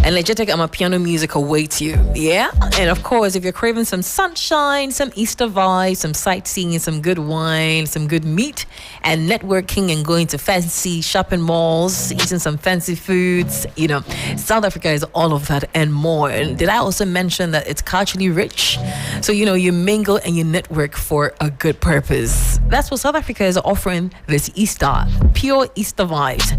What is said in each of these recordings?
energetic piano music awaits you. Yeah? And of course, if you're craving some sunshine, some Easter vibes, some sightseeing, some good wine, some good meat, and networking and going to fancy shopping malls, eating some fancy foods, South Africa is all of that and more. And did I also mention that it's culturally rich? So, you mingle and you network for a good purpose. That's what South Africa is offering this Easter. Pure Easter vibes.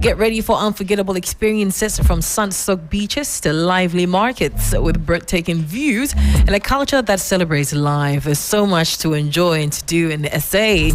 Get ready for unforgettable experiences from sun-soaked beaches to lively markets with breathtaking views and a culture that celebrates life. There's so much to enjoy and to do in the SA.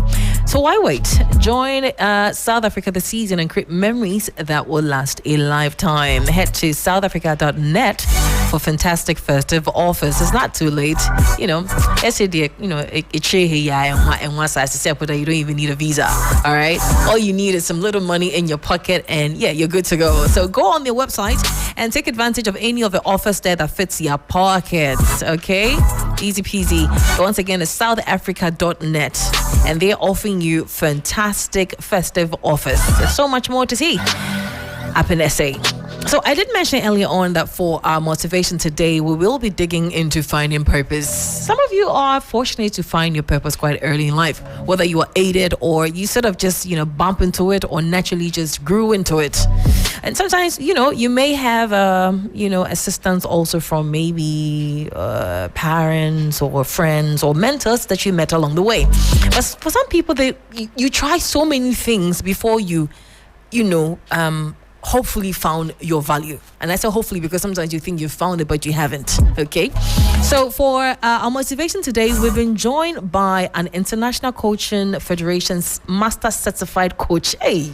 So why wait? Join South Africa this season and create memories that will last a lifetime. Head to southafrica.net for fantastic festive offers. It's not too late. SAD, and one size to say that you don't even need a visa. All right. All you need is some little money in your pocket, and you're good to go. So go on their website and take advantage of any of the offers there that fits your pockets. Okay. Easy peasy. Once again, it's southafrica.net, and they're offering you fantastic festive offers. There's so much more to see up in SA. So I did mention earlier on that for our motivation today, we will be digging into finding purpose. Some of you are fortunate to find your purpose quite early in life, whether you are aided or you sort of just, bump into it or naturally just grew into it. And sometimes, you may have, assistance also from maybe parents or friends or mentors that you met along the way. But for some people, you try so many things before you hopefully found your value. And I say hopefully because sometimes you think you found it, but you haven't. Okay. So for our motivation today, we've been joined by an International Coaching Federation's Master Certified Coach. Hey,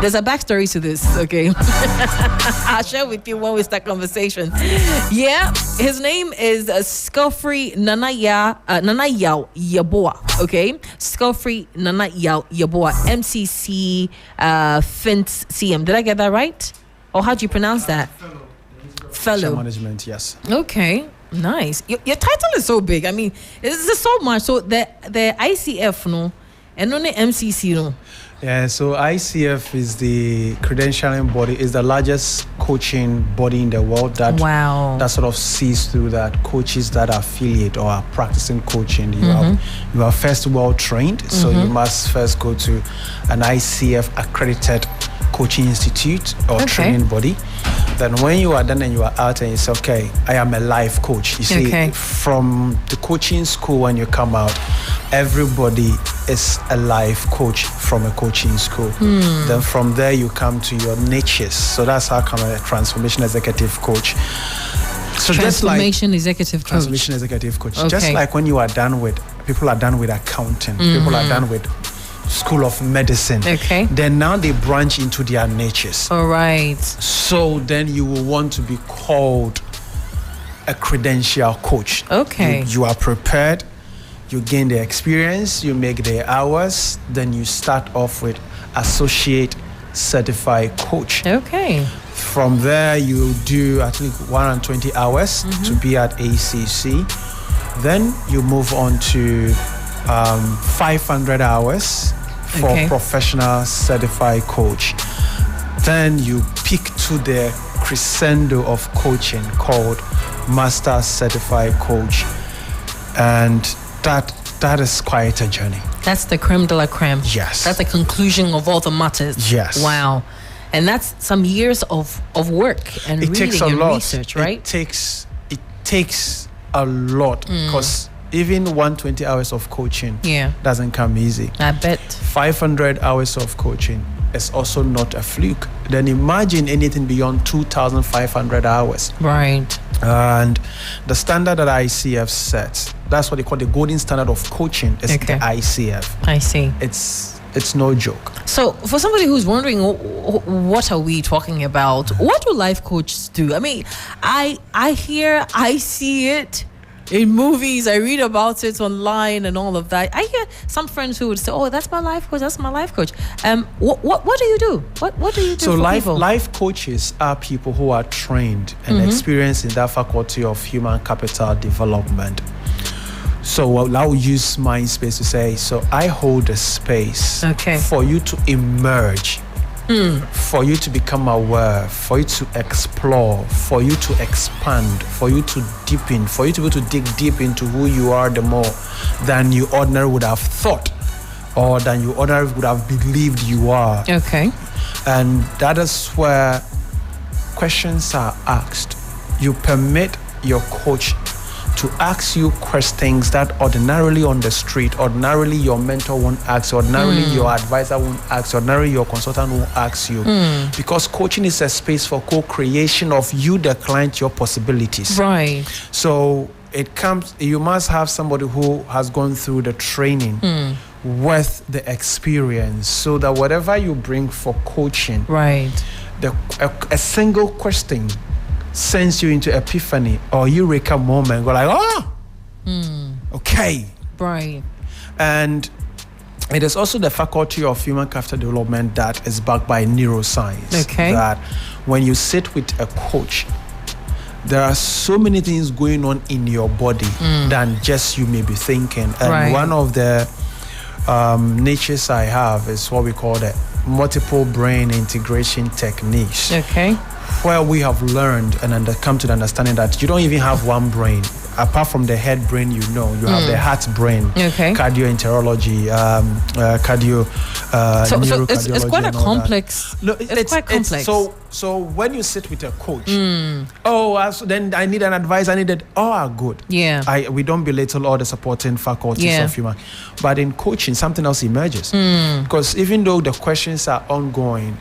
there's a backstory to this. Okay. I'll share with you when we start conversation. Yeah. His name is Scofray Yeboah. Okay. Scofray Yeboah, MCC Fint CM. Did I get that right? Or how do you pronounce that? Fellow. Management, yes. Okay, nice. Your title is so big. I mean, it's so much. So the ICF, no, and only MCC, no. Yeah, so ICF is the credentialing body, is the largest coaching body in the world that sort of sees through that coaches that are affiliate or are practicing coaching. You are first well trained, so you must first go to an ICF accredited coaching institute or training body. Then when you are done and you are out and you say, okay, I am a life coach. You see, from the coaching school when you come out, everybody is a life coach from a coaching school. Then from there you come to your niches. So that's how come a transformation executive coach. So transformation executive coach. Transformation executive coach. Just like when you are done with, people are done with accounting, people are done with School of Medicine. Okay. Then now they branch into their niches. All right. So then you will want to be called a credential coach. Okay. You are prepared, you gain the experience, you make the hours, then you start off with associate certified coach. Okay. From there you do I think 120 hours to be at ACC. Then you move on to 500 hours for professional certified coach. Then you peak to the crescendo of coaching called master certified coach, and that is quite a journey. That's the creme de la creme. Yes. That's the conclusion of all the matters. Yes. Wow. And that's some years of work and reading and research, right? It takes a lot because even 120 hours of coaching doesn't come easy. I bet. 500 hours of coaching is also not a fluke. Then imagine anything beyond 2,500 hours. Right. And the standard that ICF sets, that's what they call the golden standard of coaching, is the ICF. I see. It's no joke. So for somebody who's wondering, what are we talking about? What do life coaches do? I mean, I see it in movies, I read about it online and all of that. I hear some friends who would say, "Oh, that's my life coach. That's my life coach." What do you do? What do you do? So for people? life coaches are people who are trained and experienced in that faculty of human capital development. So I'll use my space to say, so I hold a space for you to emerge for you to become aware, for you to explore, for you to expand, for you to deepen, for you to be able to dig deep into who you are the more than you ordinarily would have thought or than you ordinarily would have believed you are. Okay. And that is where questions are asked. You permit your coach to ask you questions that ordinarily on the street, ordinarily your mentor won't ask, ordinarily your advisor won't ask, ordinarily your consultant won't ask you. Because coaching is a space for co-creation of you, the client, your possibilities. Right. So you must have somebody who has gone through the training with the experience, so that whatever you bring for coaching, right, a single question sends you into epiphany or eureka moment. Go like, okay. Right. And it is also the faculty of human character development that is backed by neuroscience. Okay. That when you sit with a coach, there are so many things going on in your body than just you may be thinking. And one of the niches I have is what we call the multiple brain integration techniques. Okay. Where we have learned and come to the understanding that you don't even have one brain. Apart from the head brain, you have the heart brain, cardioenterology, neurocardiology. It's quite a complex. No, it's quite complex. So when you sit with a coach, then I need an advice. I needed good. Yeah. We don't belittle all the supporting faculties of human, but in coaching, something else emerges. Because even though the questions are ongoing,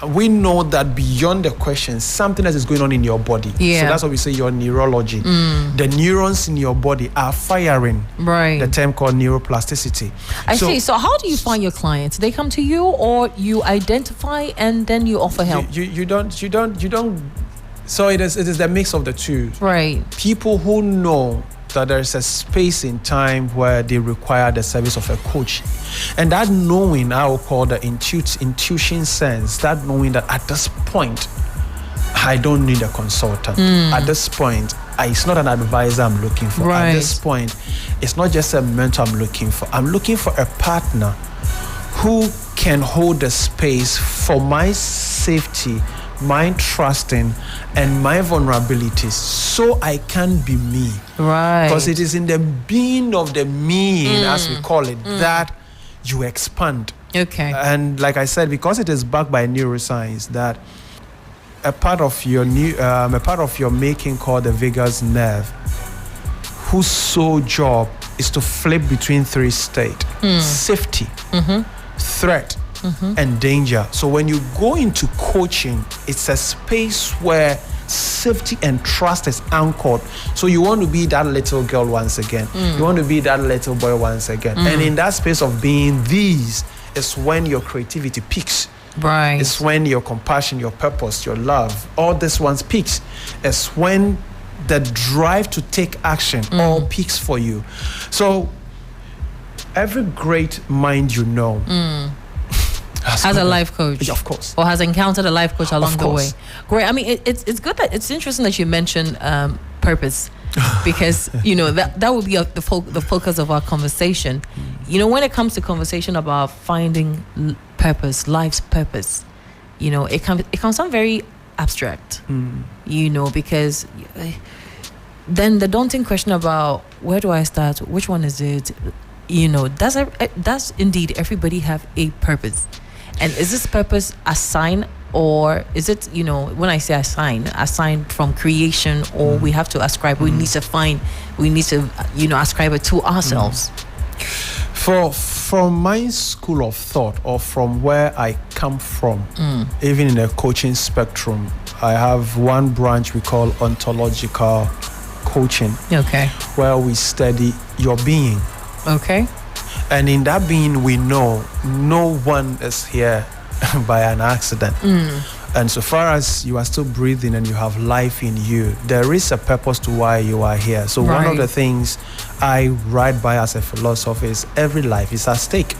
we know that beyond the questions, something else is going on in your body. Yeah. So that's what we say your neurology. The neurons in your body are firing. Right. The term called neuroplasticity. I see. So how do you find your clients? They come to you, or you identify and then you offer help? You don't. So it is the mix of the two. Right. People who know that there is a space in time where they require the service of a coach, and that knowing, I will call the intuition sense, that knowing that at this point I don't need a consultant. At this point, it's not an advisor I'm looking for. Right. At this point, it's not just a mentor I'm looking for. I'm looking for a partner who can hold the space for my safety, my trusting, and my vulnerabilities, so I can be me. Right. Because it is in the being of the me, as we call it, that you expand. Okay. And like I said, because it is backed by neuroscience, that a part of your making called the vagus nerve, whose sole job is to flip between three states: safety, threat, and danger. So when you go into coaching, it's a space where safety and trust is anchored. So you want to be that little girl once again. You want to be that little boy once again. And in that space of being these is when your creativity peaks. Right. It's when your compassion, your purpose, your love, all this one's peaks. It's when the drive to take action all peaks for you. So every great mind has a life coach. Of course. Or has encountered a life coach along the way. Course. Great. I mean, it's good that it's interesting that you mentioned purpose, because that would be the focus of our conversation. When it comes to conversation about finding purpose, life's purpose, it can sound very abstract. Because then the daunting question about where do I start, which one is it? Does indeed everybody have a purpose? And is this purpose assigned, or is it, when I say assigned from creation, or we have to ascribe, we need to ascribe it to ourselves? From my school of thought, or from where I come from, even in the coaching spectrum, I have one branch we call ontological coaching. Okay. Where we study your being. Okay. And in that being, we know no one is here by an accident. And so far as you are still breathing and you have life in you, there is a purpose to why you are here. So one of the things I write by as a philosophy is every life is at stake.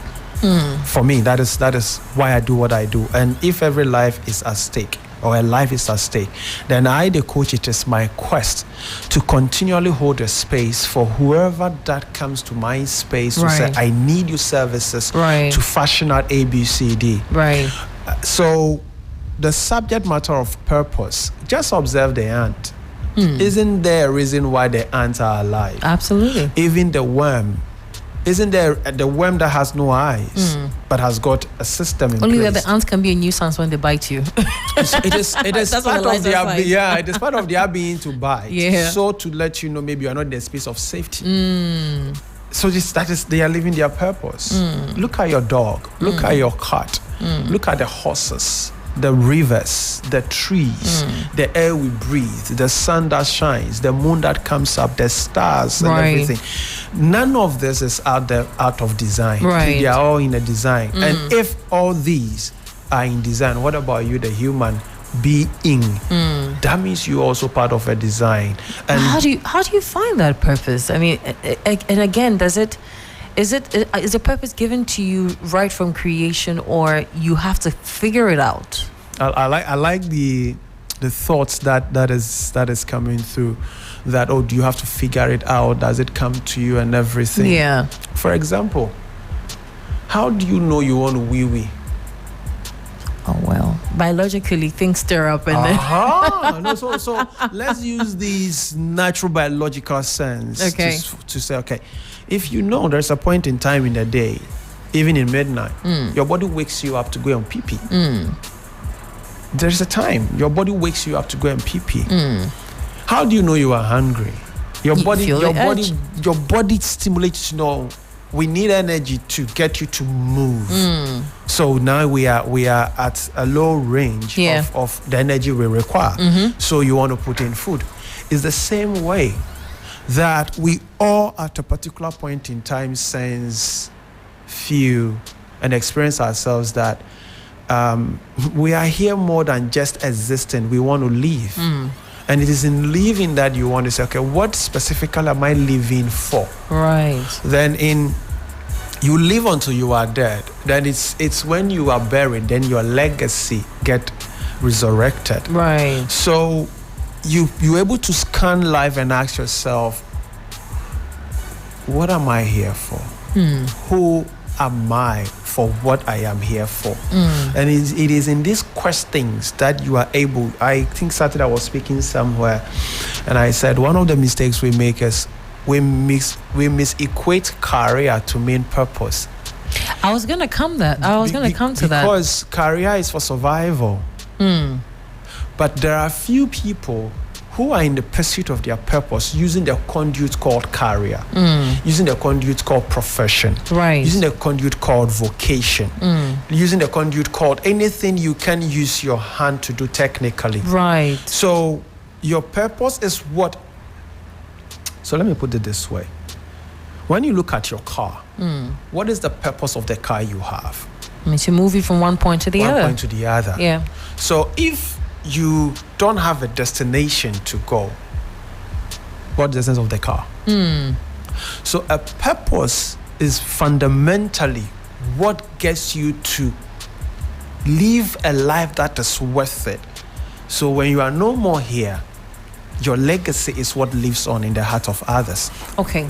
For me, that is why I do what I do. And if every life is at stake, or a life is at stake, then I, the coach, it is my quest to continually hold a space for whoever that comes to my space to say, I need your services to fashion out A, B, C, D. Right. So the subject matter of purpose, just observe the ant. Isn't there a reason why the ants are alive? Absolutely. Even the worm. Isn't there the worm that has no eyes but has got a system in Only place? that the ants can be a nuisance when they bite you. It is part of their it is part of their being to bite. Yeah. So to let you know maybe you are not in the space of safety. So they are living their purpose. Look at your dog. Look at your cat. Look at the horses, the rivers, the trees, the air we breathe, the sun that shines, the moon that comes up, the stars and everything. None of this is out of design. Right. They are all in a design. And if all these are in design, what about you, the human being? That means you're also part of a design. And how do you find that purpose? I mean, and again, is a purpose given to you right from creation, or you have to figure it out? I like the thoughts that is coming through. That do you have to figure it out? Does it come to you and everything? Yeah. For example, how do you know you want to wee? Oh well, biologically things stir up and then. No, so let's use these natural biological sense to say, okay, if you know there's a point in time in the day, even in midnight, your body wakes you up to go and pee-pee. There's a time your body wakes you up to go and pee-pee. How do you know you are hungry? Your body stimulates, we need energy to get you to move. So now we are at a low range of the energy we require. So you want to put in food. It's the same way that we all at a particular point in time sense, feel, and experience ourselves that we are here more than just existing. We want to live. And it is in living that you want to say, okay, what specifically am I living for? Right. Then you live until you are dead. Then it's when you are buried, then your legacy get resurrected. Right. So you're able to scan life and ask yourself, what am I here for? Who am I for what I am here for? And it is in these questions that you are able. I think Saturday I was speaking somewhere and I said one of the mistakes we make is we misequate career to main purpose. I was going to come to that. Because career is for survival. But there are few people who are in the pursuit of their purpose using the conduit called career, using the conduit called profession, using the conduit called vocation, using the conduit called anything you can use your hand to do technically. Right. So your purpose is what... So let me put it this way. When you look at your car, what is the purpose of the car you have? I mean, to move you from one point to the other. One point to the other. Yeah. So if you don't have a destination to go, what's the sense of the car? So a purpose is fundamentally what gets you to live a life that is worth it. So when you are no more here, your legacy is what lives on in the heart of others. Okay,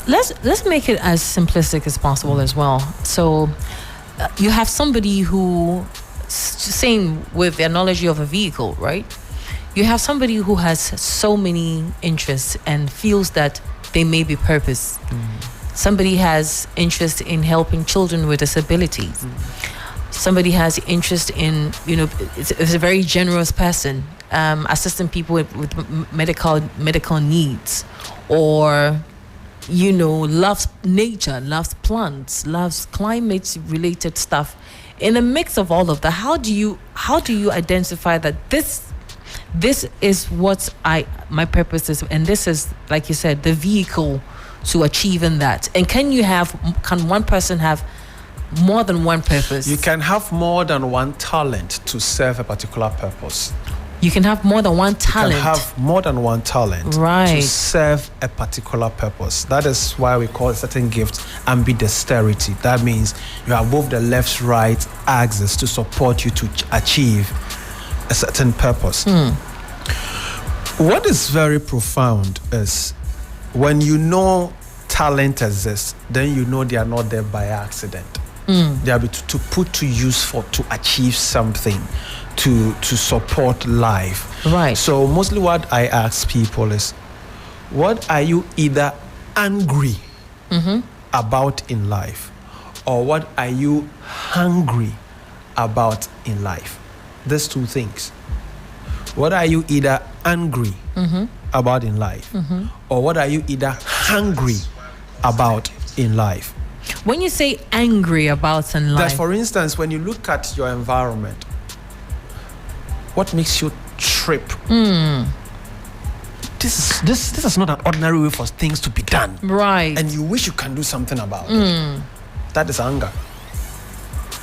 let's make it as simplistic as possible as well. So you have somebody who, same with the analogy of a vehicle, right? You have somebody who has so many interests and feels that they may be purpose. Somebody has interest in helping children with disabilities. Somebody has interest in, it's a very generous person, assisting people with medical needs, or, loves nature, loves plants, loves climate-related stuff. In the mix of all of that, how do you identify that this is what my purpose is, and this is, like you said, the vehicle to achieving that? And can one person have more than one purpose? You can have more than one talent to serve a particular purpose. You can have more than one talent. You can have more than one talent to serve a particular purpose. That is why we call a certain gift ambidexterity. That means you have both the left-right axis to support you to achieve a certain purpose. What is very profound is when you know talent exists, then you know they are not there by accident. They are to put to use to achieve something, to support life. Right. So mostly what I ask people is, what are you either angry about in life, or what are you hungry about in life? These two things. What are you either angry about in life, or what are you either hungry about in life? When you say angry about in life, that, for instance, when you look at your environment, what makes you trip? This is not an ordinary way for things to be done. Right. And you wish you can do something about it. That is anger.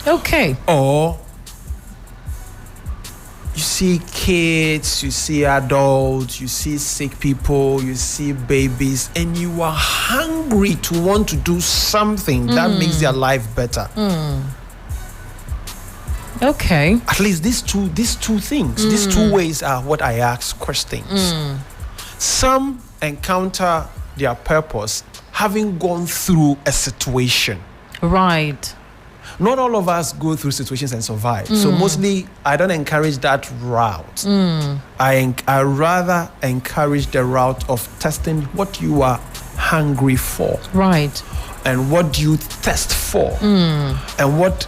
Okay. Or you see kids, you see adults, you see sick people, you see babies, and you are hungry to want to do something that makes their life better. Okay. At least these two things, these two ways are what I ask questions. Some encounter their purpose having gone through a situation. Right. Not all of us go through situations and survive. So mostly, I don't encourage that route. I rather encourage the route of testing what you are hungry for. Right. And what do you thirst for. And what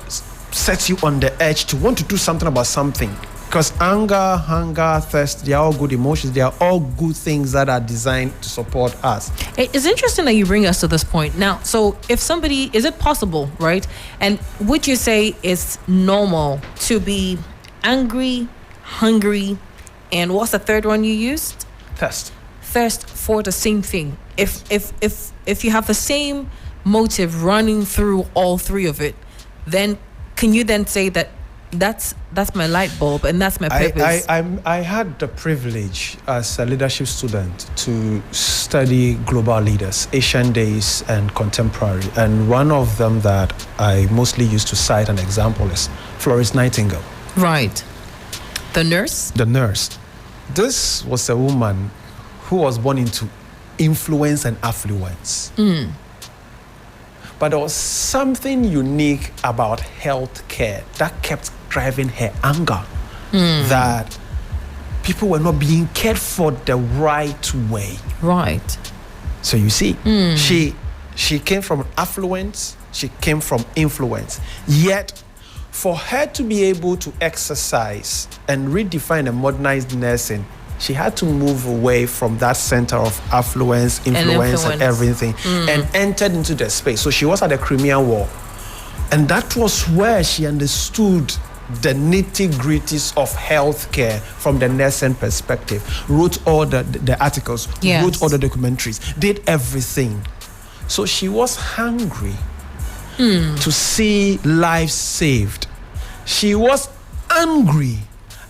sets you on the edge to want to do something about something. Because anger, hunger, thirst, they are all good emotions. They are all good things that are designed to support us. It's interesting that you bring us to this point. Now, so if somebody, is it possible, right? And would you say it's normal to be angry, hungry, and what's the third one you used? Thirst. Thirst for the same thing. If you have the same motive running through all three of it, then can you then say that that's my light bulb and that's my purpose? I had the privilege as a leadership student to study global leaders, ancient days and contemporary. And one of them that I mostly used to cite an example is Florence Nightingale. Right. The nurse? The nurse. This was a woman who was born into influence and affluence. But there was something unique about healthcare that kept driving her anger. That people were not being cared for the right way. Right. So you see, she came from affluence, she came from influence. Yet, for her to be able to exercise and redefine and modernize nursing, she had to move away from that center of affluence, influence, and everything, and entered into the space. So she was at the Crimean War. And that was where she understood the nitty-gritties of healthcare from the nursing perspective. Wrote all the articles, wrote all the documentaries, did everything. So she was hungry to see lives saved. She was angry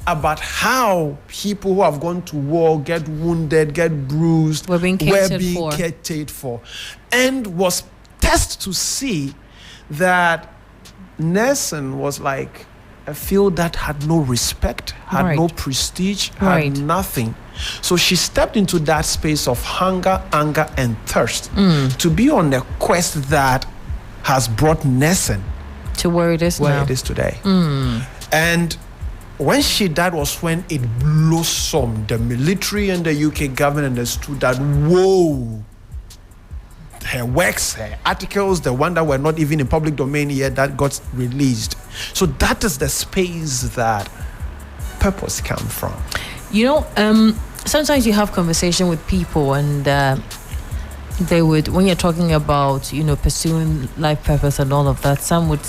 about how people who have gone to war, get wounded, get bruised, were being catered for. And was touched to see that nursing was like a field that had no respect, had no prestige, had nothing. So she stepped into that space of hunger, anger, and thirst to be on the quest that has brought nursing to where it is today. And when she died was when it blossomed. The military and the UK government understood that, whoa, her works, her articles, the one that were not even in public domain yet, that got released. So that is the space that purpose comes from. You know, sometimes you have conversation with people and they would, when you're talking about, you know, pursuing life purpose and all of that, some would,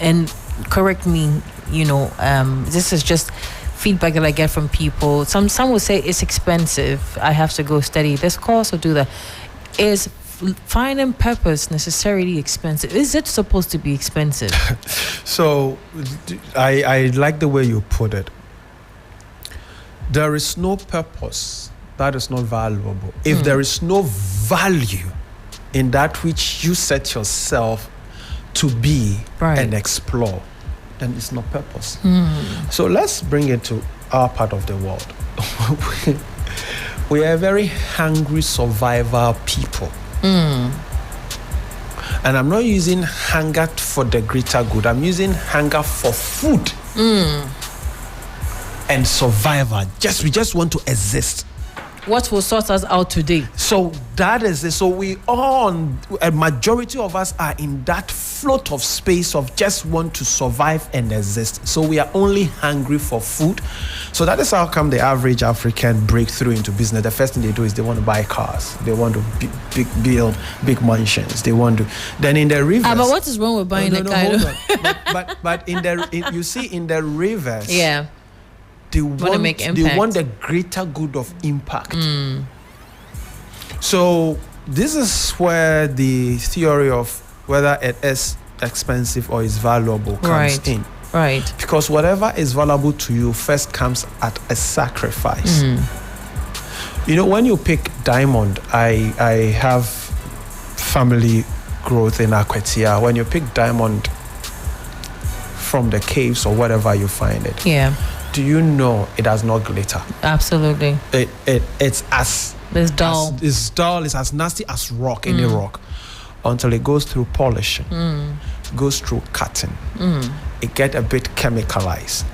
and correct me, you know, this is just feedback that I get from people. Some would say it's expensive. I have to go study this course or do that. Is finding purpose necessarily expensive? Is it supposed to be expensive? So I like the way you put it. There is no purpose that is not valuable. If there is no value in that which you set yourself to be and explore, then it's not purpose. So let's bring it to our part of the world. We are a very hungry survival people. And And I'm not using hunger for the greater good. I'm using hunger for food and survival. We just want to exist. What will sort us out today? So that is it. So we all, a majority of us are in that float of space of just want to survive and exist. So we are only hungry for food. So that is how come the average African break through into business. The first thing they do is they want to buy cars. They want to build big mansions. They want to. Then in the reverse. But what is wrong with buying a car? But you see in the reverse. Yeah. They want the greater good of impact. So this is where the theory of whether it is expensive or is valuable comes in. Right. Because whatever is valuable to you first comes at a sacrifice. You know, when you pick diamond, I have family growth in Akwetia. When you pick diamond from the caves or wherever you find it. Yeah. Do you know it does not glitter? Absolutely. It's dull. It's dull. It's as nasty as rock, any rock, until it goes through polishing, goes through cutting. It gets a bit chemicalized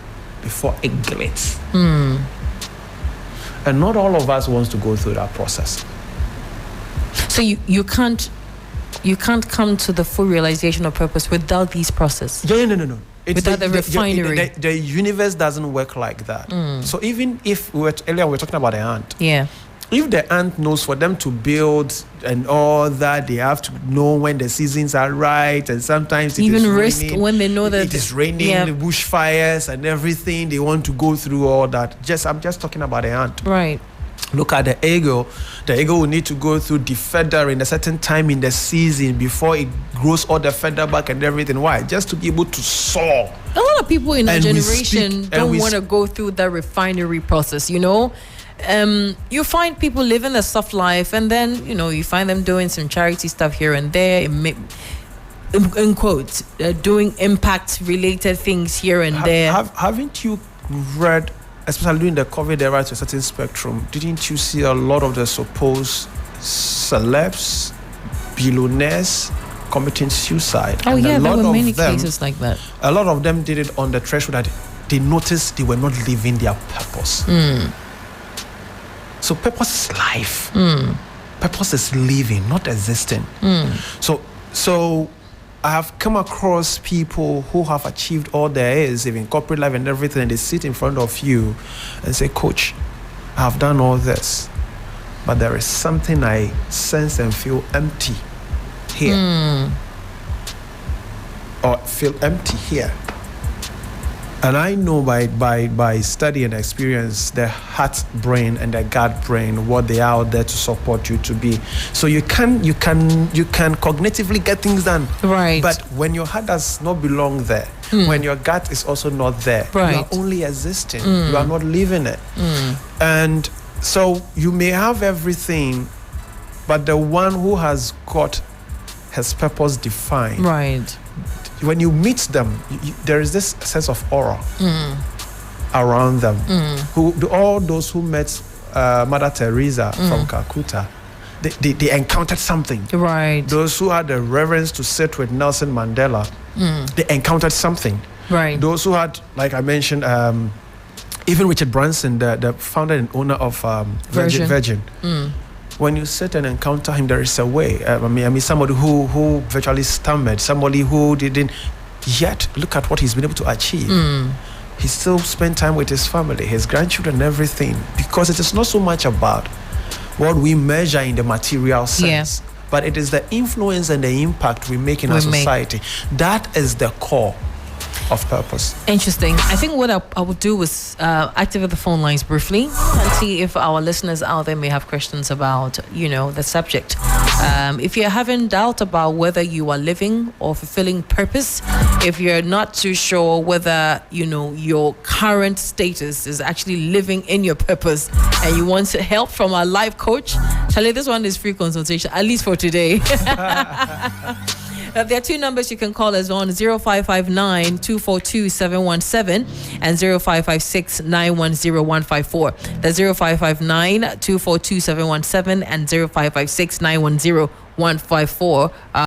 before it glitters. And not all of us wants to go through that process. So you can't come to the full realization of purpose without these processes. No. Without the refinery. The universe doesn't work like that. So even if earlier we were talking about the ant. Yeah. If the ant knows for them to build and all that, they have to know when the seasons are right, and sometimes it even is risk raining, when they know that it is raining, the bushfires and everything. They want to go through all that. I'm just talking about the ant. Right. Look at the eagle. The eagle will need to go through defeathering a certain time in the season before it grows all the feather back and everything. Why? Just to be able to soar. A lot of people in our generation don't want to go through the refinery process, you know. You find people living a soft life, and then, you know, you find them doing some charity stuff here and there, in quotes, doing impact-related things here and there. Haven't you read, especially during the COVID era to a certain spectrum, didn't you see a lot of the supposed celebs, billionaires committing suicide? Oh, and there were many cases like that. A lot of them did it on the threshold that they noticed they were not living their purpose. So purpose is life. Purpose is living, not existing. So I have come across people who have achieved all there is, even corporate life and everything, and they sit in front of you and say, Coach, I have done all this, but there is something I sense and feel empty here. Or feel empty here. And I know by study and experience, the heart brain and the gut brain, what they are out there to support you to be. So you can cognitively get things done. Right. But when your heart does not belong there, when your gut is also not there, you are only existing. You are not living it. And so you may have everything, but the one who has got his purpose defined. Right. When you meet them, there is this sense of aura around them. All those who met Mother Teresa from Calcutta, they encountered something. Right. Those who had the reverence to sit with Nelson Mandela, they encountered something. Right. Those who had, like I mentioned, even Richard Branson, the founder and owner of Virgin. When you sit and encounter him, there is a way. I mean, somebody who virtually stammered, somebody who didn't yet look at what he's been able to achieve. He still spent time with his family, his grandchildren, and everything, because it is not so much about what we measure in the material sense, but it is the influence and the impact we make in our society. That is the core of purpose. Interesting. I think what I will do is activate the phone lines briefly and see if our listeners out there may have questions about, you know, the subject. If you're having doubt about whether you are living or fulfilling purpose, if you're not too sure whether, you know, your current status is actually living in your purpose, and you want help from a life coach, Charlie, this one is free consultation, at least for today. There are two numbers you can call us on, 0559 242 717 and 0556 910 154. That's 0559 242 717 and 0556 910 154.